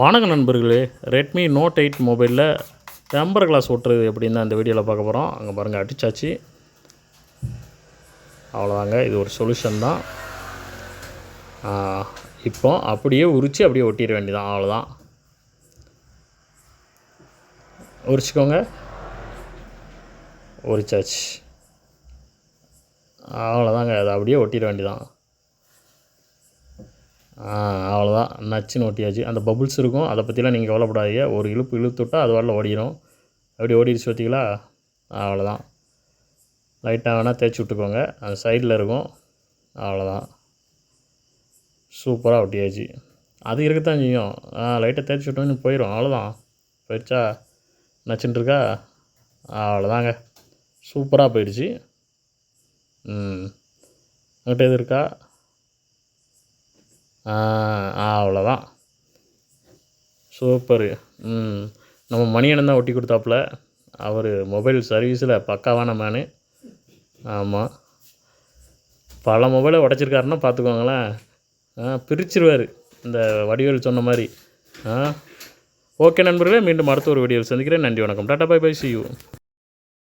வணக்கம் நண்பர்களே, Redmi note 8 மொபைலில் டெம்பர் கிளாஸ் ஒட்டுறது எப்படின்னு தான் இந்த வீடியோவில் பார்க்க போகிறோம். அங்கே பாருங்கள், அடிச்சாச்சு. அவ்வளோதாங்க, இது ஒரு சொல்யூஷன் தான். இப்போ அப்படியே உரித்து அப்படியே ஒட்டிட வேண்டியதான். அவ்வளோதான், உரிச்சிக்கோங்க. உரிச்சாச்சு, அவ்வளோதாங்க. அதை அப்படியே ஒட்டிட வேண்டியதான். அவ்வளோதான், நச்சுன்னு ஒட்டியாச்சு. அந்த பபுள்ஸ் இருக்கும், அதை பற்றிலாம் நீங்கள் கவலைப்படாதீங்க. ஒரு இழுத்து விட்டால் அது வரல ஓடிடும். அப்படி ஓடிடுச்சு பார்த்தீங்களா? அவ்வளோதான். லைட்டாக வேணால் தேய்ச்சி விட்டுக்கோங்க, அந்த சைடில் இருக்கும். அவ்வளோதான், சூப்பராக ஒட்டியாச்சு. அது இருக்கத்தான் செய்யும். லைட்டாக தேய்ச்சி விட்டோன்னு போயிடும். அவ்வளோதான், போயிடுச்சா? நச்சுன்னு இருக்கா? அவ்வளோதாங்க, சூப்பராக போயிடுச்சு. அங்கிட்ட எது இருக்கா? அவ்வளோதான், சூப்பரு. நம்ம மணியண்ணன் தான் ஒட்டி கொடுத்தாப்புல. அவர் மொபைல் சர்வீஸில் பக்காவான மேனு. ஆமாம், பல மொபைலை உடச்சிருக்காருன்னா பார்த்துக்கோங்களேன். பிரிச்சிருவார் இந்த வடிவேல் சொன்ன மாதிரி. ஓகே நண்பர்களே, மீண்டும் அடுத்த ஒரு வீடியோவில் சந்திக்கிறேன். நன்றி, வணக்கம், டாட்டா, பை பை, சி யூ.